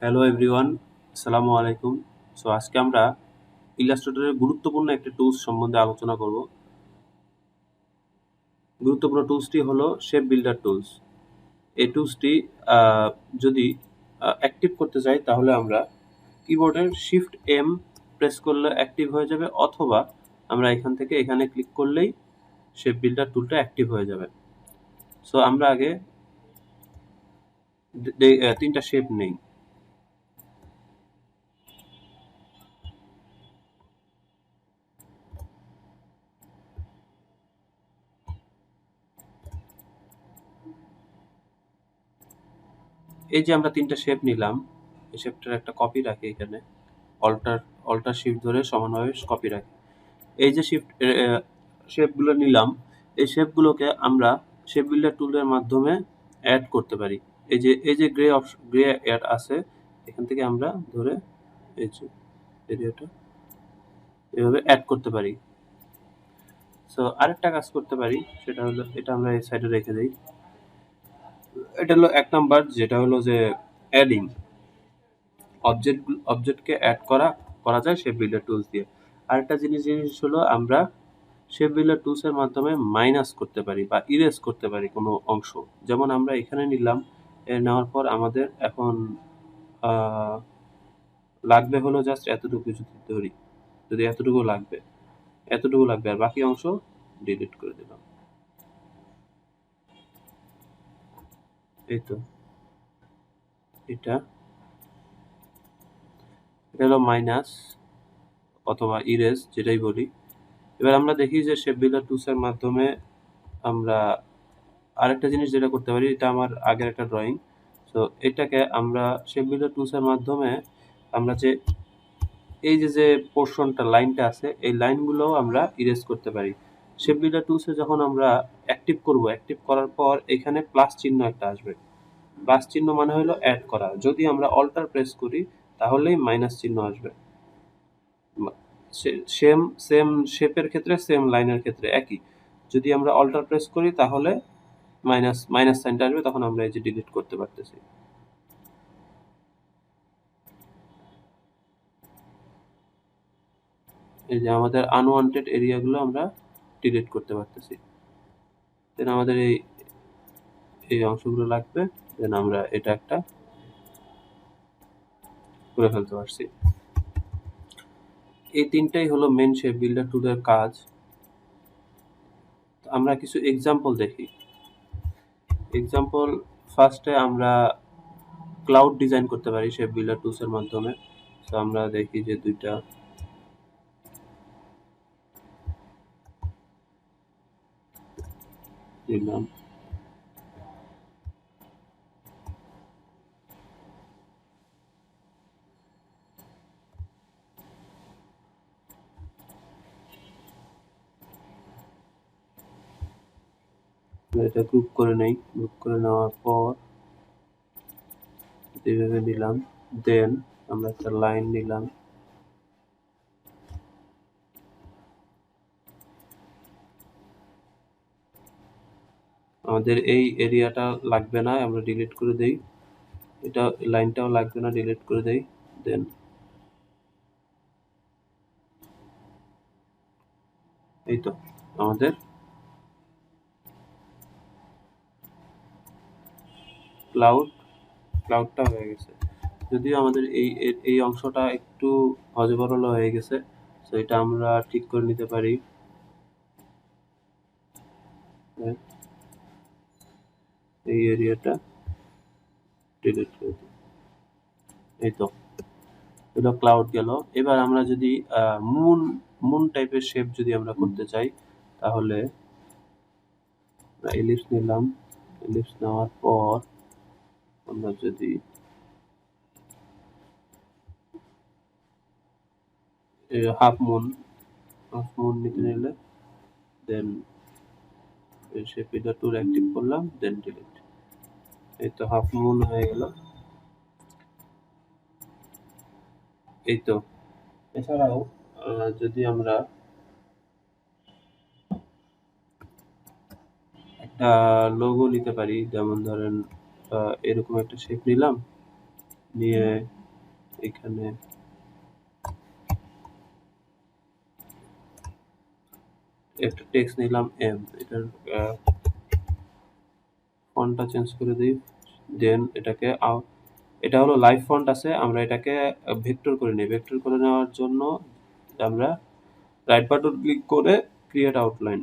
Hello everyone, আসসালামু আলাইকুম। So আজকে আমরা ইলাস্ট্রেটরের গুরুত্বপূর্ণ একটা টুলস সম্বন্ধে আলোচনা করব। গুরুত্বপূর্ণ টুলসটি হলো শেপ বিল্ডার টুলস। এই টুলসটি যদি অ্যাক্টিভ করতে চাই তাহলে আমরা কিবোর্ডের শিফট এম প্রেস করলে অ্যাক্টিভ হয়ে যাবে, অথবা আমরা এখান থেকে এখানে ক্লিক করলেই শেপ বিল্ডার টুলটা অ্যাক্টিভ হয়ে যাবে। সো আমরা আগে তিনটা শেপ নেই। এই যে আমরা তিনটা শেপ নিলাম, এই শেপটার একটা কপি রাখি এখানে, অল্টার শিফট ধরে সমানভাবে কপি রাখি। এই যে শেপগুলো নিলাম, এই শেপগুলোকে আমরা শেপ বিল্ডার টুলের মাধ্যমে অ্যাড করতে পারি। এই যে গ্রে অ্যাড আছে, এখান থেকে আমরা ধরে এই যে এরিয়াটা এভাবে অ্যাড করতে পারি। সো আরেকটা কাজ করতে পারি, সেটা হলো এটা আমরা এই সাইডে রেখে দিই। এটা হলো 1 নাম্বার, যেটা হলো যে অ্যাডিং অবজেক্টকে অ্যাড করা যায় শেপ বিল্ডার টুলস দিয়ে। আরেকটা জিনিস হলো আমরা শেপ বিল্ডার টুলসের মাধ্যমে মাইনাস করতে পারি বা ইরেজ করতে পারি কোনো অংশ। যেমন আমরা এখানে নিলাম, নেওয়ার পর আমাদের এখন লাগবে হলো জাস্ট এতটুকু, যদি এতটুকু লাগবে আর বাকি অংশ ডিলিট করে দিলাম। এই তো এটা হলো মাইনাস অথবা ইরেজ, যেটাই বলি। এবার আমরা দেখি যে শেপ বিল্ডার টুলসের মাধ্যমে আমরা আরেকটা জিনিস যেটা করতে পারি, এটা আমার আগের একটা ড্রয়িং। তো এটাকে আমরা শেপ বিল্ডার টুলসের মাধ্যমে আমরা যে এই যে পোর্শনটা লাইনটা আছে, এই লাইনগুলোও আমরা ইরেজ করতে পারি। শেপ বিল্ডার টুলসে যখন আমরা অ্যাক্টিভ করার পর এখানে প্লাস চিহ্ন একটা আসবে। প্লাস চিহ্ন মানে হলো অ্যাড করা। যদি আমরা অল্টার প্রেস করি তাহলেই মাইনাস চিহ্ন আসবে। সেম সেম শেপের ক্ষেত্রে, সেম লাইনের ক্ষেত্রে একই। যদি আমরা অল্টার প্রেস করি তাহলে মাইনাস সাইনটা আসবে, তখন আমরা এই যে ডিলিট করতে পারতেছি। এই যে আমাদের আনওয়ান্টেড এরিয়াগুলো আমরা ডিলিট করতে পারতেছি। দেন আমাদের এই অংশগুলো লাগবে, দেন আমরা এটা একটা করে ফেলতে পারছি। এই তিনটাই হলো মেন শেপ বিল্ডার টুলের কাজ। আমরা কিছু এক্সাম্পল দেখি। ফার্স্টে আমরা ক্লাউড ডিজাইন করতে পারি শেপ বিল্ডার টুলসের মাধ্যমে। তো আমরা দেখি যে দুইটা দিলাম। এটা গ্রুপ করে নেই, গ্রুপ করে নেওয়ার পর এইভাবে নিলাম। দেন আমরা একটা লাইন নিলাম। আমাদের এই এরিয়াটা লাগবে না, আমরা ডিলিট করে দেই। এটা লাইনটাও লাগবে না, ডিলিট করে দেই। দেন এই তো আমাদের ক্লাউডটা হয়ে গেছে। যদিও আমাদের এই অংশটা একটু হজবরল হয়ে গেছে, তো এটা আমরা ঠিক করে নিতে পারি। এই এরিয়াটা ডিলিট করে দিই। এই তো এটা ক্লাউড গেল। এবার আমরা যদি মুন টাইপের শেপ যদি আমরা করতে চাই, তাহলে এলিপস নিলাম। এলিপস নেওয়ার পর আমরা যদি হাফ মুন নিতে নিলে, দেন শেপ বিল্ডার টুল অ্যাক্টিভ করলাম, দেন ডিলিট। এই তো হাফ মুন হয়ে গেল। এই তো এছাড়াও যদি আমরা একটা লোগো নিতে পারি, যেমন ধরেন এরকম একটা শেপ নিলাম, নিয়ে এখানে একটা টেক্সট নিলাম এম, এটার ফন্টটা চেঞ্জ করে দিই। দেন এটাকে এটা হলো লাইভ ফন্ট আছে, আমরা এটাকে ভেক্টর করে নিই। ভেক্টর করে নেওয়ার জন্য আমরা রাইট বাটন ক্লিক করে ক্রিয়েট আউটলাইন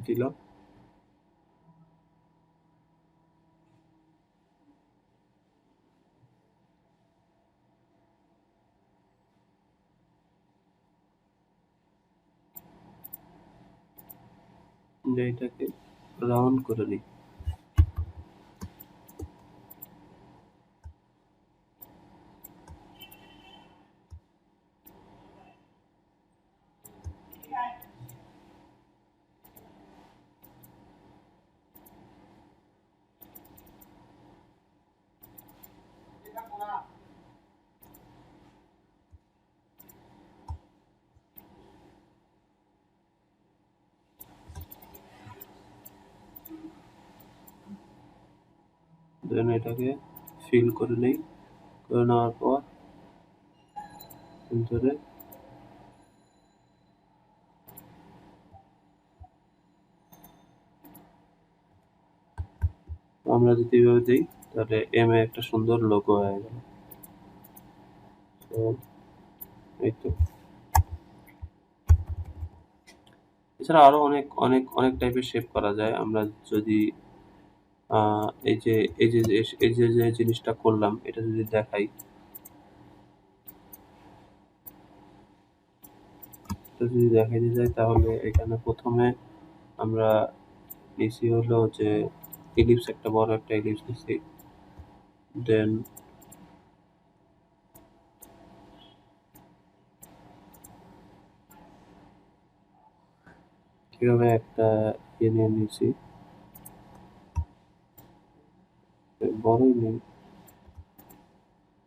দিলাম। এটাকে রাউন্ড করে নিই। দেন এটাকে ফিল করে নেই। করে নেওয়ার পর ধরে আমরা যদি এইভাবে দিই তাহলে এম এ একটা সুন্দর লোগো হয়ে গেল। তো এই তো। এছাড়া আরো অনেক অনেক অনেক টাইপের শেপ করা যায়। আমরা যদি এই যে যে জিনিসটা করলাম এটা যদি দেখাই, এটা যদি দেখাইতে যাই তাহলে এখানে প্রথমে আমরা নিচে হলো যে ইলিপস, একটা বড় একটা ইলিপস নিচ্ছি। দেন কিভাবে একটা ইয়ে নিয়ে নিয়েছি, বড়ই নেই,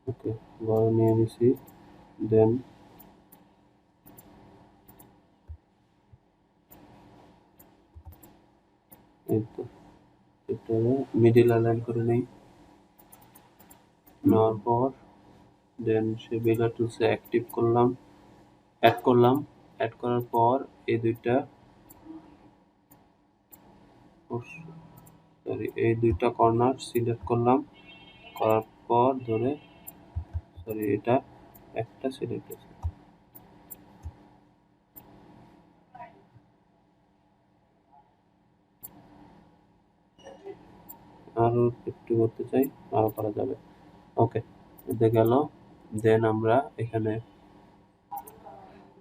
ওকে বড় নিয়ে নিছি। দেন এই তো এটা মিডিল অ্যালাইন করে নেই। নেওয়ার পর দেন সে বেলার টুলসে অ্যাক্টিভ করলাম, অ্যাড করলাম। অ্যাড করার পর এই দুইটা সরি এই দুইটা কর্নার সিলেক্ট করলাম। করার পর ধরে সরি এটা একটা সিলেক্ট আছে, আরো একটু করতে চাই, আরো করা যাবে। ওকে, এতে গেল। দেন আমরা এখানে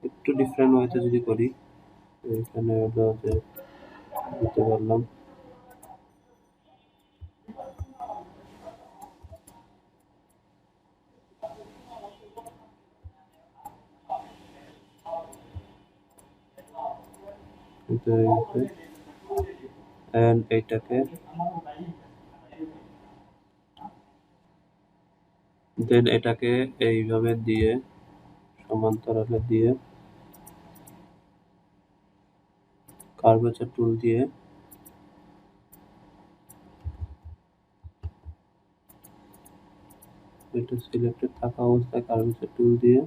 একটু ডিফারেন্ট ওয়েতে যদি করি, এখানে হলো যে দিতে পারলাম এইটাকে। দেন এটাকে এইভাবে দিয়ে সমান্তরালে দিয়ে কার্ভেচার টুল দিয়ে এটা সিলেক্টেড থাকা অবস্থায় কার্ভেচার টুল দিয়ে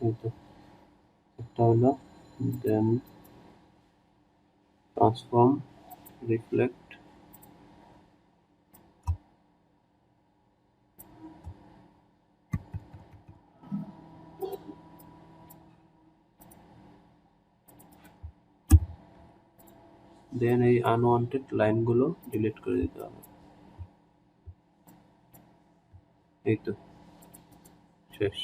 এইটা একটা হলো। দেন ট্রান্সফর্ম, রিফ্লেক্ট, দেন এই আনওয়ান্টেড লাইনগুলো ডিলিট করে দিতে হবে। এই তো শেষ।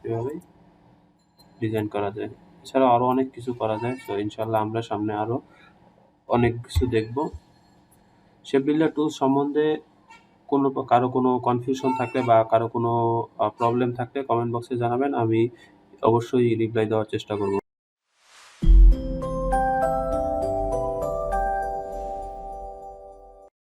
এভাবেই ডিজাইন করা যায়। এছাড়া আরো অনেক কিছু করা যায়। তো ইনশাল্লাহ আমরা সামনে আরো অনেক কিছু দেখব। শেপ বিল্ডার টুল সম্বন্ধে কারো কোনো কনফিউশন থাকলে বা কারো কোনো প্রবলেম থাকলে কমেন্ট বক্সে জানাবেন, আমি অবশ্যই রিপ্লাই দেওয়ার চেষ্টা করব।